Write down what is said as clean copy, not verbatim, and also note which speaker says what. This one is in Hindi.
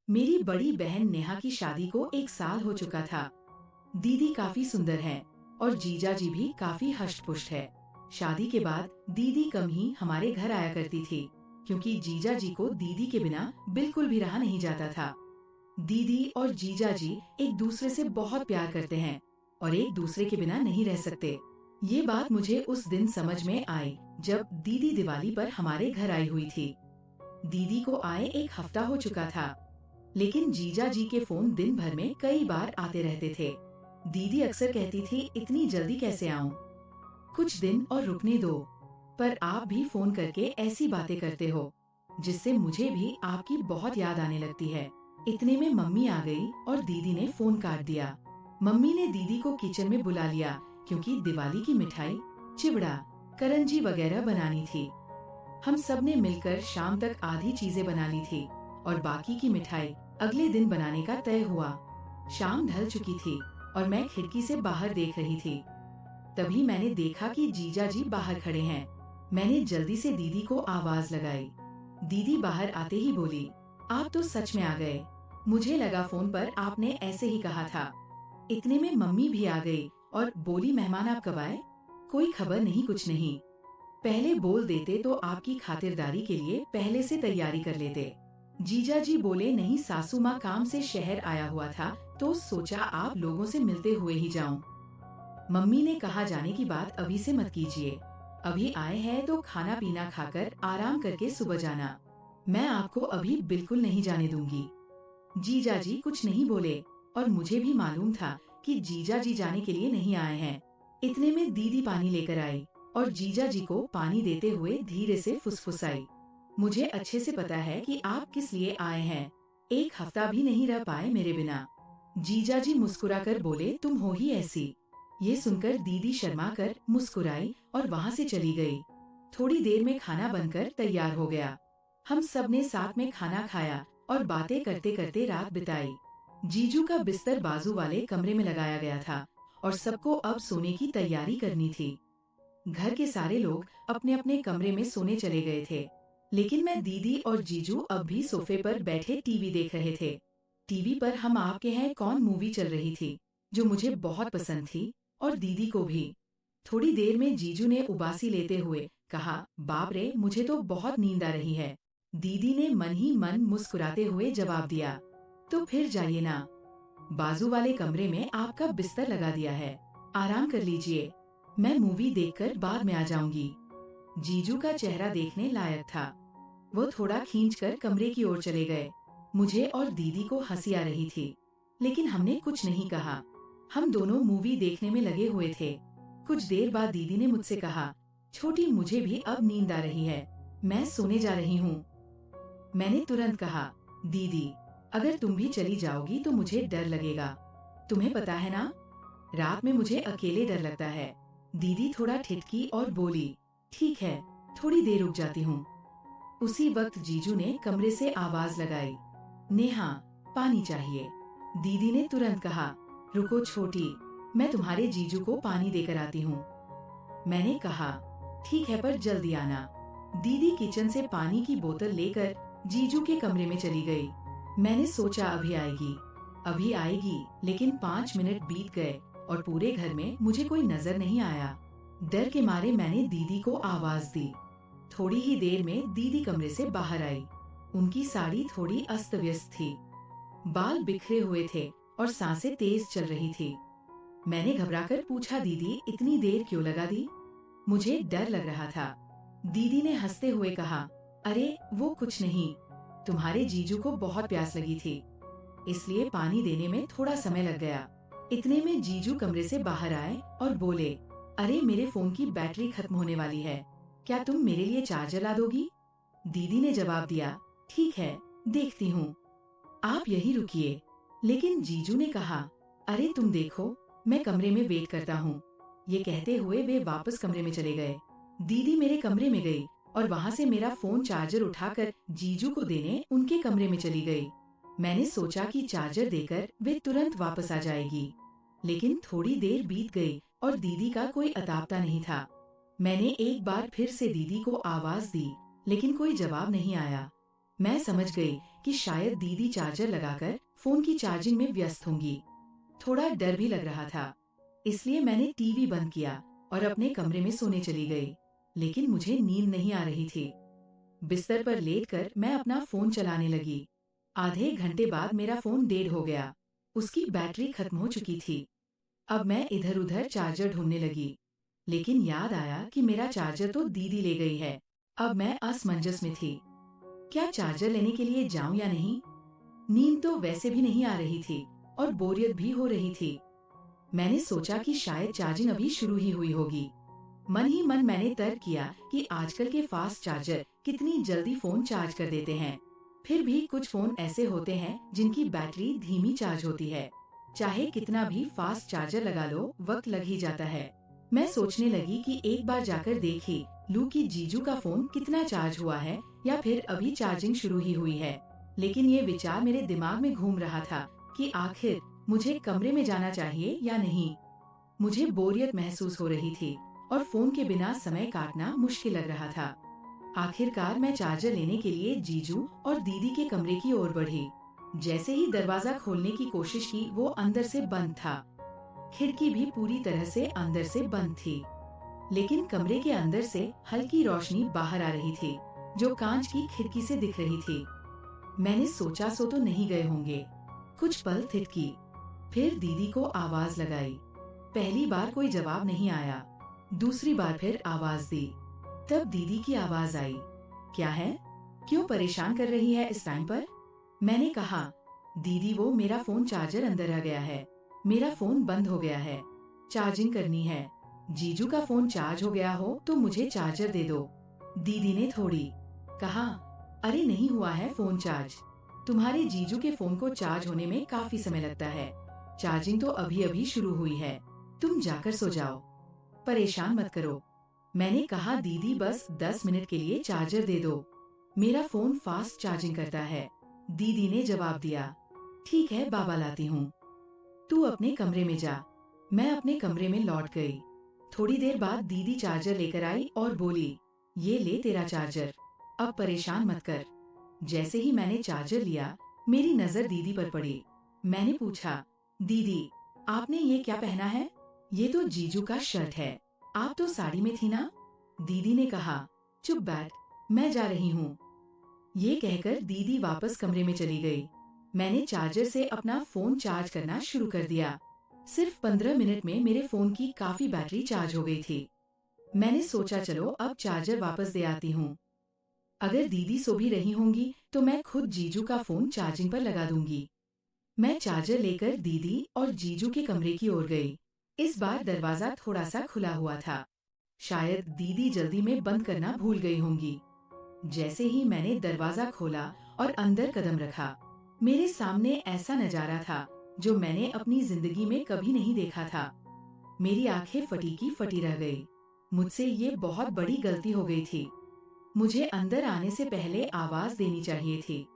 Speaker 1: मेरी बड़ी बहन नेहा की शादी को 1 साल हो चुका था। दीदी काफी सुंदर है और जीजा जी भी काफी हष्ट-पुष्ट है। शादी के बाद दीदी कम ही हमारे घर आया करती थी, क्योंकि जीजा जी को दीदी के बिना बिल्कुल भी रहा नहीं जाता था। दीदी और जीजा जी एक दूसरे से बहुत प्यार करते हैं और एक दूसरे के बिना नहीं रह सकते। ये बात मुझे उस दिन समझ में आई जब दीदी दिवाली पर हमारे घर आई हुई थी। दीदी को आए 1 हफ्ता हो चुका था, लेकिन जीजा जी के फोन दिन भर में कई बार आते रहते थे। दीदी अक्सर कहती थी, इतनी जल्दी कैसे आऊं? कुछ दिन और रुकने दो। पर आप भी फोन करके ऐसी बातें करते हो जिससे मुझे भी आपकी बहुत याद आने लगती है। इतने में मम्मी आ गई और दीदी ने फोन काट दिया। मम्मी ने दीदी को किचन में बुला लिया, क्योंकि दिवाली की मिठाई, चिवड़ा, करंजी वगैरह बनानी थी। हम सब ने मिलकर शाम तक आधी चीजें बना ली थी और बाकी की मिठाई अगले दिन बनाने का तय हुआ। शाम ढल चुकी थी और मैं खिड़की से बाहर देख रही थी। तभी मैंने देखा कि जीजा जी बाहर खड़े हैं। मैंने जल्दी से दीदी को आवाज लगाई। दीदी बाहर आते ही बोली, आप तो सच में आ गए। मुझे लगा फोन पर आपने ऐसे ही कहा था। इतने में मम्मी भी आ गई और बोली, मेहमान आप कब आए? कोई खबर नहीं, कुछ नहीं। पहले बोल देते तो आपकी खातिरदारी के लिए पहले से तैयारी कर लेते। जीजा जी बोले, नहीं, सासू माँ काम से शहर आया हुआ था तो सोचा आप लोगों से मिलते हुए ही जाऊं। मम्मी ने कहा, जाने की बात अभी से मत कीजिए। अभी आए हैं तो खाना पीना खाकर आराम करके सुबह जाना। मैं आपको अभी बिल्कुल नहीं जाने दूंगी। जीजा जी कुछ नहीं बोले और मुझे भी मालूम था कि जीजा जी जाने के लिए नहीं आए हैं। इतने में दीदी पानी लेकर आई और जीजा जी को पानी देते हुए धीरे से फुसफुसाई, मुझे अच्छे से पता है कि आप किस लिए आए हैं। 1 हफ्ता भी नहीं रह पाए मेरे बिना। जीजा जी मुस्कुराकर बोले, तुम हो ही ऐसी। ये सुनकर दीदी शर्मा कर मुस्कुराई और वहाँ से चली गई। थोड़ी देर में खाना बनकर तैयार हो गया। हम सब ने साथ में खाना खाया और बातें करते करते रात बिताई। जीजू का बिस्तर बाजू वाले कमरे में लगाया गया था और सबको अब सोने की तैयारी करनी थी। घर के सारे लोग अपने अपने कमरे में सोने चले गए थे, लेकिन मैं, दीदी और जीजू अब भी सोफे पर बैठे टीवी देख रहे थे। टीवी पर हम आपके हैं कौन मूवी चल रही थी, जो मुझे बहुत पसंद थी और दीदी को भी। थोड़ी देर में जीजू ने उबासी लेते हुए कहा, बाप रे, मुझे तो बहुत नींद आ रही है। दीदी ने मन ही मन मुस्कुराते हुए जवाब दिया, तो फिर जाइए ना, बाजू वाले कमरे में आपका बिस्तर लगा दिया है, आराम कर लीजिए। मैं मूवी देखकर बाद में आ जाऊंगी। जीजू का चेहरा देखने लायक था। वो थोड़ा खींचकर कमरे की ओर चले गए। मुझे और दीदी को हंसी आ रही थी, लेकिन हमने कुछ नहीं कहा। हम दोनों मूवी देखने में लगे हुए थे। कुछ देर बाद दीदी ने मुझसे कहा, छोटी, मुझे भी अब नींद आ रही है, मैं सोने जा रही हूँ। मैंने तुरंत कहा, दीदी, अगर तुम भी चली जाओगी तो मुझे डर लगेगा। तुम्हें पता है ना, रात में मुझे अकेले डर लगता है। दीदी थोड़ा ठिठकी और बोली, ठीक है, थोड़ी देर रुक जाती हूँ। उसी वक्त जीजू ने कमरे से आवाज लगाई, नेहा, पानी चाहिए। दीदी ने तुरंत कहा, रुको छोटी, मैं तुम्हारे जीजू को पानी देकर आती हूँ। मैंने कहा, ठीक है, पर जल्दी आना। दीदी किचन से पानी की बोतल लेकर जीजू के कमरे में चली गई। मैंने सोचा अभी आएगी, लेकिन 5 मिनट बीत गए और पूरे घर में मुझे कोई नजर नहीं आया। डर के मारे मैंने दीदी को आवाज दी। थोड़ी ही देर में दीदी कमरे से बाहर आई। उनकी साड़ी थोड़ी अस्त व्यस्त थी, बाल बिखरे हुए थे और सांसें तेज चल रही थी। मैंने घबराकर पूछा, दीदी, इतनी देर क्यों लगा दी? मुझे डर लग रहा था। दीदी ने हंसते हुए कहा, अरे वो कुछ नहीं, तुम्हारे जीजू को बहुत प्यास लगी थी, इसलिए पानी देने में थोड़ा समय लग गया। इतने में जीजू कमरे से बाहर आए और बोले, अरे, मेरे फोन की बैटरी खत्म होने वाली है, क्या तुम मेरे लिए चार्जर ला दोगी? दीदी ने जवाब दिया, ठीक है, देखती हूँ, आप यही रुकिए। लेकिन जीजू ने कहा, अरे तुम देखो, मैं कमरे में वेट करता हूँ। ये कहते हुए वे वापस कमरे में चले गए। दीदी मेरे कमरे में गई और वहाँ से मेरा फोन चार्जर उठाकर जीजू को देने उनके कमरे में चली गई। मैंने सोचा कि चार्जर देकर वे तुरंत वापस आ जाएगी, लेकिन थोड़ी देर बीत गई और दीदी का कोई अता पता नहीं था। मैंने एक बार फिर से दीदी को आवाज दी, लेकिन कोई जवाब नहीं आया। मैं समझ गई कि शायद दीदी चार्जर लगाकर फोन की चार्जिंग में व्यस्त होंगी। थोड़ा डर भी लग रहा था, इसलिए मैंने टीवी बंद किया और अपने कमरे में सोने चली गई। लेकिन मुझे नींद नहीं आ रही थी। बिस्तर पर लेटकर मैं अपना फोन चलाने लगी। आधे घंटे बाद मेरा फोन डेड हो गया। उसकी बैटरी खत्म हो चुकी थी। अब मैं इधर उधर चार्जर ढूंढने लगी, लेकिन याद आया कि मेरा चार्जर तो दीदी ले गई है। अब मैं असमंजस में थी। क्या चार्जर लेने के लिए जाऊं या नहीं? नींद तो वैसे भी नहीं आ रही थी और बोरियत भी हो रही थी। मैंने सोचा कि शायद चार्जिंग अभी शुरू ही हुई होगी। मन ही मन मैंने तर्क किया कि आजकल के फास्ट चार्जर कितनी जल्दी फोन चार्ज कर देते हैं। फिर भी कुछ फोन ऐसे होते हैं जिनकी बैटरी धीमी चार्ज होती है। चाहे कितना भी फास्ट चार्जर लगा लो, वक्त लग ही जाता है। मैं सोचने लगी कि एक बार जाकर देख ही लूं कि जीजू का फोन कितना चार्ज हुआ है या फिर अभी चार्जिंग शुरू ही हुई है। लेकिन ये विचार मेरे दिमाग में घूम रहा था कि आखिर मुझे कमरे में जाना चाहिए या नहीं। मुझे बोरियत महसूस हो रही थी और फोन के बिना समय काटना मुश्किल लग रहा था। आखिरकार मैं चार्जर लेने के लिए जीजू और दीदी के कमरे की ओर बढ़ी। जैसे ही दरवाजा खोलने की कोशिश की, वो अंदर से बंद था। खिड़की भी पूरी तरह से अंदर से बंद थी, लेकिन कमरे के अंदर से हल्की रोशनी बाहर आ रही थी, जो कांच की खिड़की से दिख रही थी। मैंने सोचा सो तो नहीं गए होंगे। कुछ पल थिरकी, फिर दीदी को आवाज लगाई। पहली बार कोई जवाब नहीं आया। दूसरी बार फिर आवाज दी, तब दीदी की आवाज आई। क्या है? क्यों परेशान कर रही है इस टाइम पर? मैंने कहा, दीदी वो मेरा फोन चार्जर अंदर आ गया है। मेरा फोन बंद हो गया है। चार्जिंग करनी है। जीजू का फोन चार्ज हो गया हो तो मुझे चार्जर दे दो। दीदी ने थोड़ी कहा, अरे नहीं हुआ है फोन चार्ज। तुम्हारे जीजू के फोन को चार्ज होने में काफी समय लगता है। चार्जिंग तो अभी अभी शुरू हुई है। तुम जाकर सो जाओ, परेशान मत करो। मैंने कहा, दीदी बस 10 मिनट के लिए चार्जर दे दो। मेरा फोन फास्ट चार्जिंग करता है। दीदी ने जवाब दिया, ठीक है बाबा लाती हूँ। तू अपने कमरे में जा। मैं अपने कमरे में लौट गई। थोड़ी देर बाद दीदी चार्जर लेकर आई और बोली, ये ले तेरा चार्जर, अब परेशान मत कर। जैसे ही मैंने चार्जर लिया, मेरी नजर दीदी पर पड़ी। मैंने पूछा, दीदी आपने ये क्या पहना है? ये तो जीजू का शर्ट है। आप तो साड़ी में थी ना? दीदी ने कहा, चुप बैठ, मैं जा रही हूँ। ये कहकर दीदी वापस कमरे में चली गई। मैंने चार्जर से अपना फोन चार्ज करना शुरू कर दिया। सिर्फ 15 मिनट में मेरे फोन की काफी बैटरी चार्ज हो गई थी। मैंने सोचा चलो अब चार्जर वापस दे आती हूँ। अगर दीदी सो भी रही होंगी तो मैं खुद जीजू का फोन चार्जिंग पर लगा दूंगी। मैं चार्जर लेकर दीदी और जीजू के कमरे की ओर गई। इस बार दरवाजा थोड़ा सा खुला हुआ था। शायद दीदी जल्दी में बंद करना भूल गई होंगी। जैसे ही मैंने दरवाजा खोला और अंदर कदम रखा, मेरे सामने ऐसा नजारा था जो मैंने अपनी जिंदगी में कभी नहीं देखा था। मेरी आंखें फटी की फटी रह गई। मुझसे ये बहुत बड़ी गलती हो गई थी। मुझे अंदर आने से पहले आवाज देनी चाहिए थी।